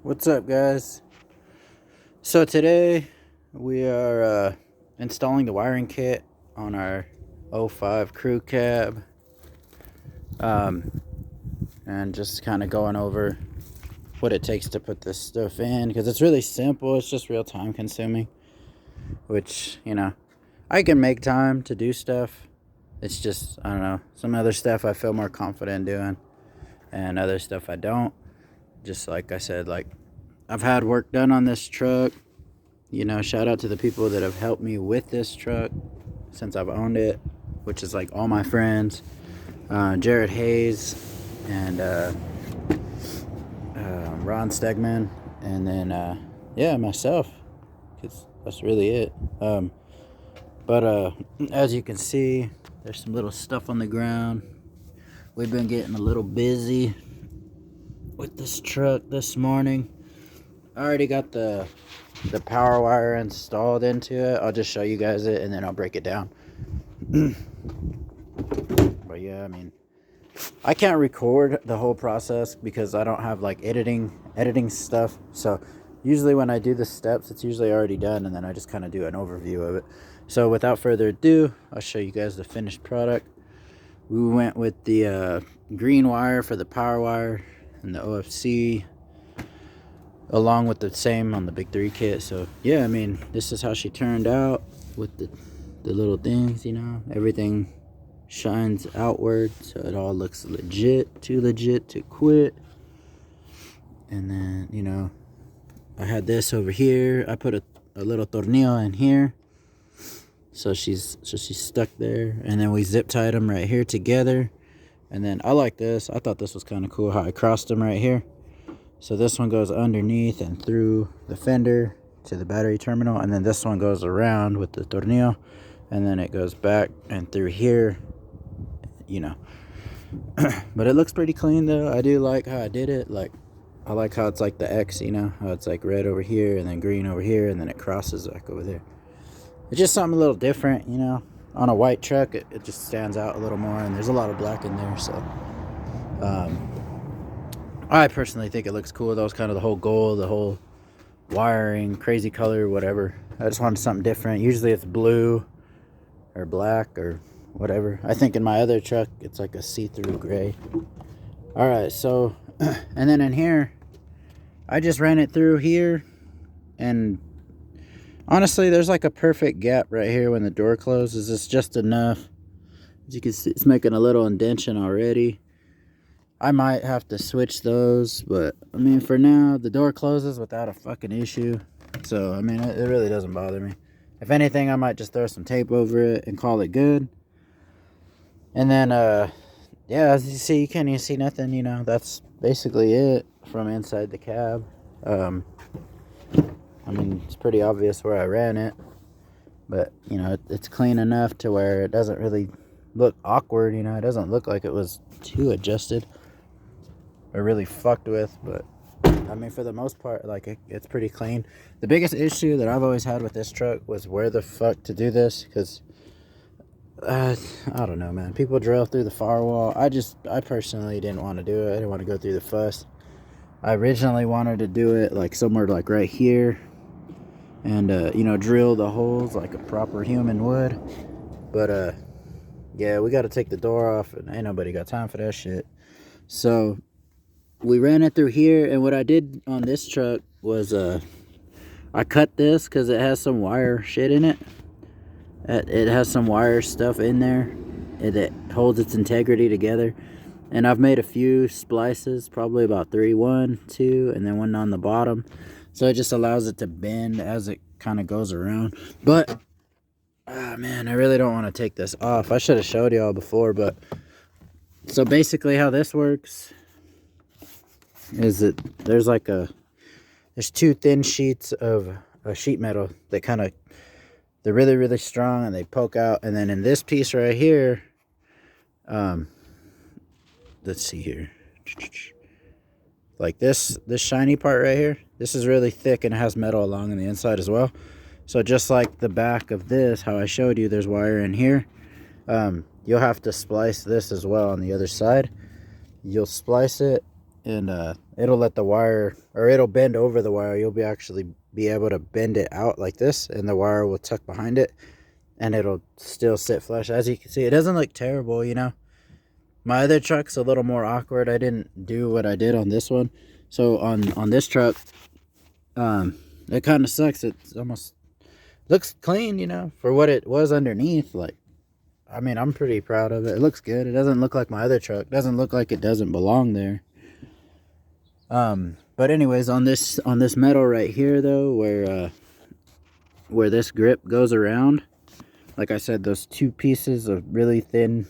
What's up, guys? So today we are installing the wiring kit on our '05 crew cab, and just kind of going over what it takes to put this stuff in, because it's really simple. It's just real time consuming, which, I can make time to do stuff. It's just, I don't know, some other stuff I feel more confident doing, and other stuff I don't. Just like I said, like, I've had work done on this truck. Shout out to the people that have helped me with this truck since I've owned it, which is like all my friends, Jared Hayes and Ron Stegman, and then myself, because that's really it. But as you can see, there's some little stuff on the ground. We've been getting a little busy with this truck this morning. I already got the power wire installed into it. I'll just show you guys it and then I'll break it down. But yeah, I mean, I can't record the whole process because I don't have like editing stuff. So usually when I do the steps, it's usually already done, and then I just kind of do an overview of it. So without further ado, I'll show you guys the finished product. We went with the green wire for the power wire and the OFC, along with the same on the Big 3 kit. So yeah, I mean, this is how she turned out with the little things. Everything shines outward, so it all looks legit to quit. And then I had this over here. I put a little tornillo in here, so she's stuck there, and then we zip tied them right here together. And then I like this. I thought this was kind of cool how I crossed them right here. So this one goes underneath and through the fender to the battery terminal, and then this one goes around with the tornillo, and then it goes back and through here. But it looks pretty clean though. I do like how I did it. Like, I like how it's like the X, how it's like red over here and then green over here, and then it crosses back over there. It's just something a little different, on a white truck. It just stands out a little more, and there's a lot of black in there. So I personally think it looks cool. That was kind of the whole goal, the whole wiring, crazy color, whatever. I just wanted something different. Usually it's blue or black or whatever. I think in my other truck, it's like a see-through gray. All right, so, and then in here, I just ran it through here, and honestly, there's like a perfect gap right here when the door closes. It's just enough. As you can see, it's making a little indentation already. I might have to switch those, but I mean, for now, the door closes without a fucking issue. So, I mean, it really doesn't bother me. If anything, I might just throw some tape over it and call it good. And then, yeah, as you see, you can't even see nothing, That's basically it from inside the cab. I mean, it's pretty obvious where I ran it. But, it's clean enough to where it doesn't really look awkward, It doesn't look like it was too adjusted or really fucked with. But I mean, for the most part, like, it's pretty clean. The biggest issue that I've always had with this truck was where the fuck to do this, because I don't know, man. People drill through the firewall. I personally didn't want to do it. I didn't want to go through the fuss. I originally wanted to do it like somewhere like right here, and drill the holes like a proper human would. But yeah, we got to take the door off, and ain't nobody got time for that shit. So we ran it through here, and what I did on this truck was I cut this because it has some wire shit in it. It has some wire stuff in there that holds its integrity together. And I've made a few splices, probably about 3, 1, 2, and then one on the bottom. So it just allows it to bend as it kind of goes around. But man, I really don't want to take this off. I should have showed y'all before, but so basically how this works is that there's two thin sheets of sheet metal that kind of, they're really, really strong, and they poke out. And then in this piece right here, let's see here, like this shiny part right here, this is really thick and it has metal along on the inside as well. So just like the back of this, how I showed you, there's wire in here. You'll have to splice this as well on the other side. You'll splice it, and it'll let the wire, or it'll bend over the wire. You'll actually be able to bend it out like this, and the wire will tuck behind it, and it'll still sit flush. As you can see, it doesn't look terrible, you know. My other truck's a little more awkward. I didn't do what I did on this one. So on this truck, it kind of sucks. It's almost looks clean, you know, for what it was underneath. Like, I mean, I'm pretty proud of it. It looks good. It doesn't look like my other truck. It doesn't look like it doesn't belong there. But anyways, on this metal right here though, where this grip goes around, like I said, those two pieces of really thin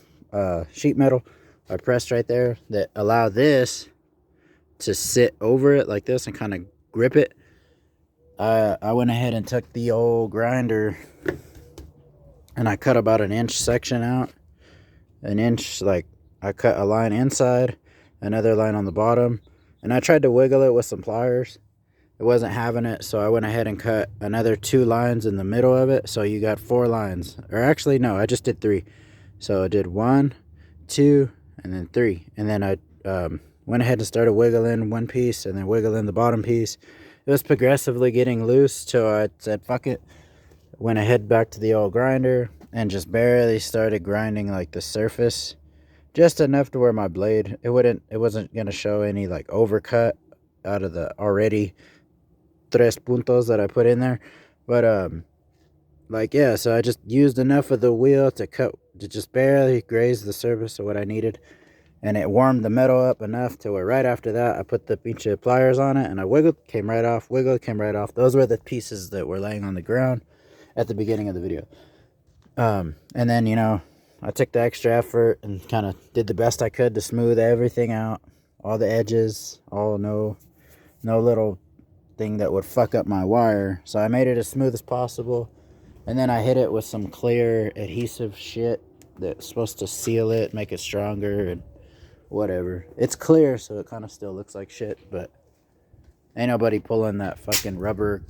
sheet metal are pressed right there that allow this to sit over it like this and kind of grip it. I went ahead and took the old grinder and I cut about an inch section out. An inch, like I cut a line inside, another line on the bottom, and I tried to wiggle it with some pliers. It wasn't having it, so I went ahead and cut another 2 lines in the middle of it. So you got 4 lines, or actually no, I just did 3. So I did 1, 2, and then 3, and then I went ahead and started wiggling one piece and then wiggling the bottom piece. It was progressively getting loose till I said fuck it, went ahead back to the old grinder and just barely started grinding like the surface, just enough to where my blade, it wasn't gonna show any like overcut out of the already 3 puntos that I put in there. But like, yeah, so I just used enough of the wheel to just barely graze the surface of what I needed, and it warmed the metal up enough to where right after that I put the pinch of pliers on it and I wiggled, came right off, wiggled, came right off. Those were the pieces that were laying on the ground at the beginning of the video. And then, you know, I took the extra effort and kind of did the best I could to smooth everything out, all the edges, no little thing that would fuck up my wire. So I made it as smooth as possible, and then I hit it with some clear adhesive shit that's supposed to seal it, make it stronger, and whatever. It's clear, so it kind of still looks like shit, but ain't nobody pulling that fucking rubber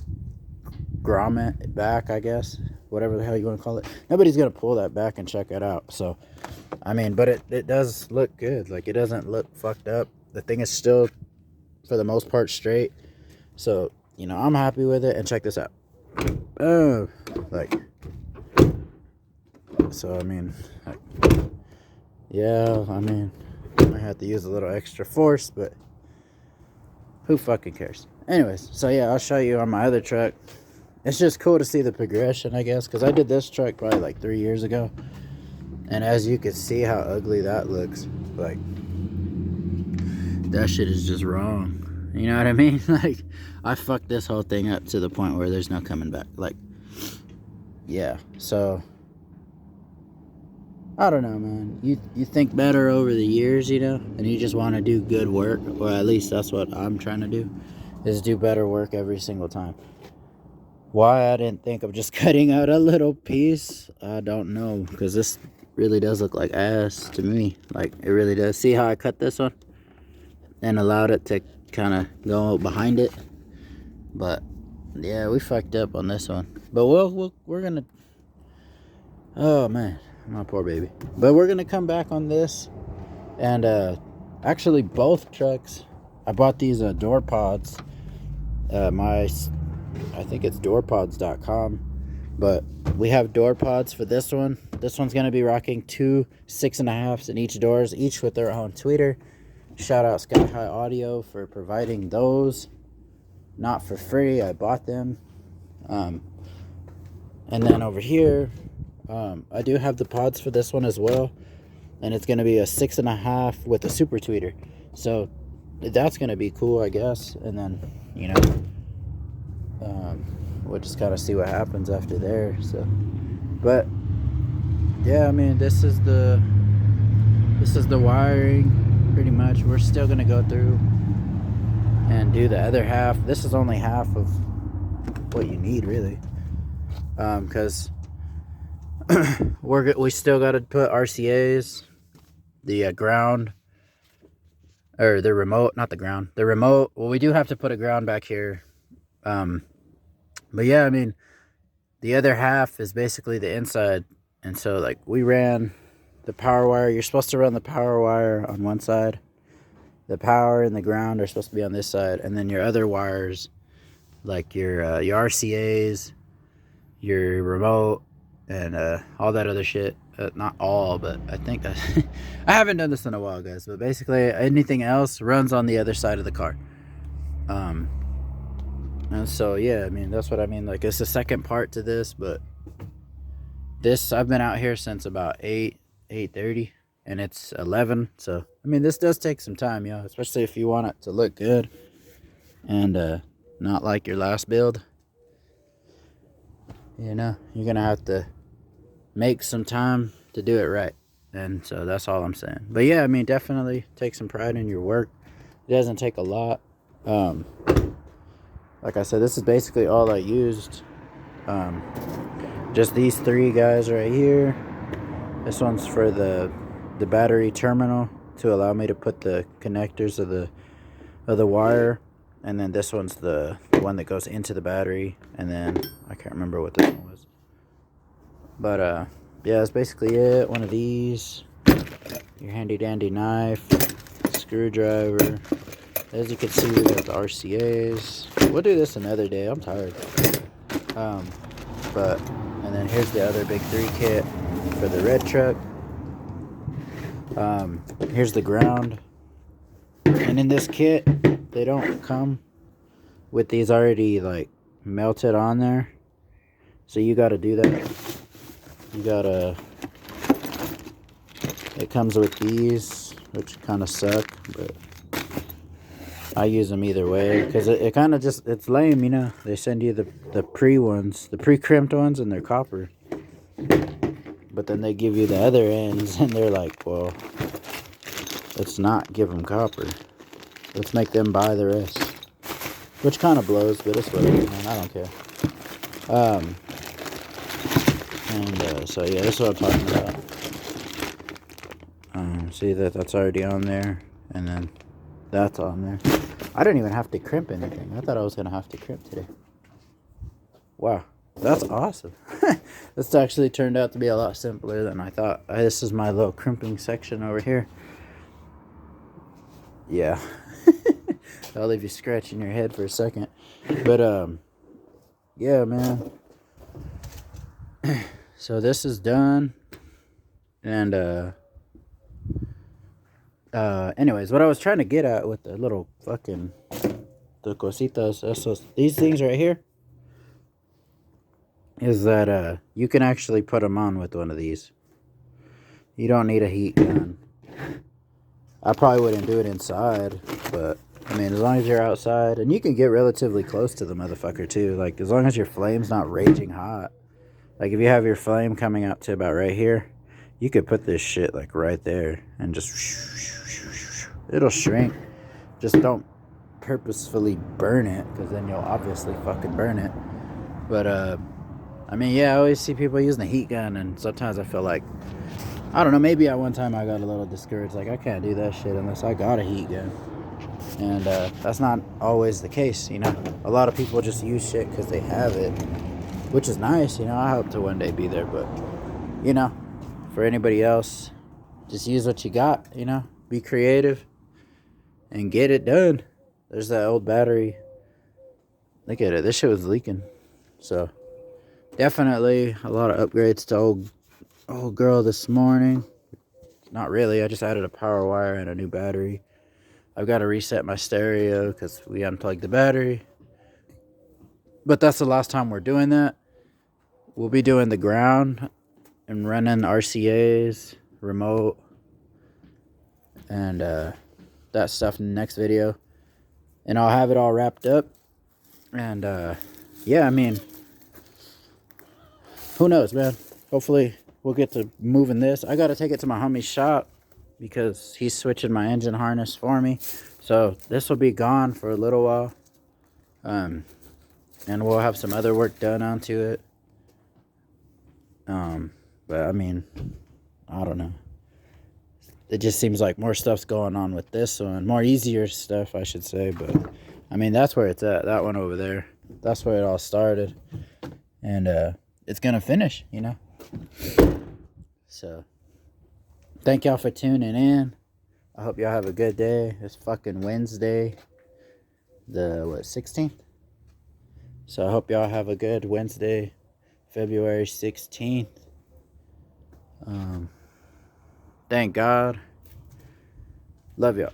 grommet back, I guess, whatever the hell you want to call it. Nobody's gonna pull that back and check it out. So I mean, but it does look good. Like, it doesn't look fucked up. The thing is still for the most part straight. So, you know, I'm happy with it. And check this out. Oh, like, so I mean, like, yeah, I mean, I have to use a little extra force, but who fucking cares? Anyways, so yeah, I'll show you on my other truck. It's just cool to see the progression, I guess, because I did this truck probably like 3 years ago, and as you can see how ugly that looks, like, that shit is just wrong. You know what I mean? Like, I fucked this whole thing up to the point where there's no coming back. Like, yeah, so I don't know, man. You think better over the years, you know, and you just want to do good work, or at least that's what I'm trying to do, is do better work every single time. Why I didn't think of just cutting out a little piece, I don't know, because this really does look like ass to me. Like, it really does. See how I cut this one and allowed it to kind of go behind it? But yeah, we fucked up on this one. But we're gonna, oh man, my poor baby. But we're gonna come back on this, and actually both trucks, I bought these door pods. I think it's doorpods.com, but we have door pods for this one. This one's going to be rocking 2 6.5s in each doors, each with their own tweeter. Shout out Sky High Audio for providing those. Not for free, I bought them. And then over here, I do have the pods for this one as well, and it's going to be a 6.5 with a super tweeter. So that's going to be cool, I guess. And then, you know, we'll just kind of see what happens after there. So, but yeah, I mean, this is the wiring pretty much. We're still gonna go through and do the other half. This is only half of what you need, really, because we still got to put RCAs, the ground, or the remote, not the ground, the remote. Well, we do have to put a ground back here. But yeah, I mean, the other half is basically the inside. And so, like, we ran the power wire. You're supposed to run the power wire on one side, The power and the ground are supposed to be on this side, and then your other wires, like your RCA's, your remote, and all that other shit. Not all, but I think that I haven't done this in a while, guys. But basically, anything else runs on the other side of the car. And so yeah, I mean, that's what I mean. Like, it's the second part to this, but this, I've been out here since about 8:30, and it's 11. So I mean, this does take some time, yo, especially if you want it to look good and not like your last build. You know, you're gonna have to make some time to do it right. And so that's all I'm saying. But yeah, I mean, definitely take some pride in your work. It doesn't take a lot. Like I said, this is basically all I used. Just these three guys right here. This one's for the battery terminal to allow me to put the connectors of the wire, and then this one's the one that goes into the battery, and then I can't remember what this one was. But yeah, that's basically it. One of these, your handy dandy knife, screwdriver. As you can see, we got the RCA's. We'll do this another day. I'm tired. And then here's the other big 3 kit for the red truck. Here's the ground. And in this kit, they don't come with these already like melted on there. So you got to do that. You gotta. It comes with these, which kind of suck, but I use them either way, because it kind of just, it's lame, you know. They send you the pre-ones, the pre-crimped ones, and they're copper. But then they give you the other ends, and they're like, well, let's not give them copper. Let's make them buy the rest. Which kind of blows, but it's whatever, man. I don't care. So yeah, this is what I'm talking about. See that's already on there, and then that's on there. I didn't even have to crimp anything. I thought I was gonna have to crimp today. Wow, that's awesome. This actually turned out to be a lot simpler than I thought. This is my little crimping section over here. Yeah. I'll leave you scratching your head for a second. But yeah, man. So this is done. And anyways, what I was trying to get at with the little fucking the cositas, these things right here, is that you can actually put them on with one of these. You don't need a heat gun. I probably wouldn't do it inside, but I mean, as long as you're outside, and you can get relatively close to the motherfucker too, like as long as your flame's not raging hot. Like if you have your flame coming up to about right here, you could put this shit like right there and just, it'll shrink. Just don't purposefully burn it, because then you'll obviously fucking burn it. But I mean, yeah, I always see people using the heat gun, and sometimes I feel like, I don't know, maybe at one time I got a little discouraged, like I can't do that shit unless I got a heat gun. And that's not always the case, you know. A lot of people just use shit because they have it, which is nice, you know. I hope to one day be there, but you know, for anybody else, just use what you got, you know. Be creative and get it done. There's that old battery. Look at it. This shit was leaking. So definitely a lot of upgrades to old girl this morning. Not really. I just added a power wire and a new battery. I've got to reset my stereo because we unplugged the battery. But that's the last time we're doing that. We'll be doing the ground and running RCA's, remote, and that stuff in the next video. And I'll have it all wrapped up. And yeah, I mean, who knows, man. Hopefully we'll get to moving this. I got to take it to my homie's shop because he's switching my engine harness for me. So this will be gone for a little while. And we'll have some other work done onto it. But I mean, I don't know. It just seems like more stuff's going on with this one. More easier stuff, I should say. But I mean, that's where it's at. That one over there. That's where it all started. And it's going to finish, you know. So thank y'all for tuning in. I hope y'all have a good day. It's fucking Wednesday, the, what, 16th? So I hope y'all have a good Wednesday, February 16th. Thank God. Love y'all.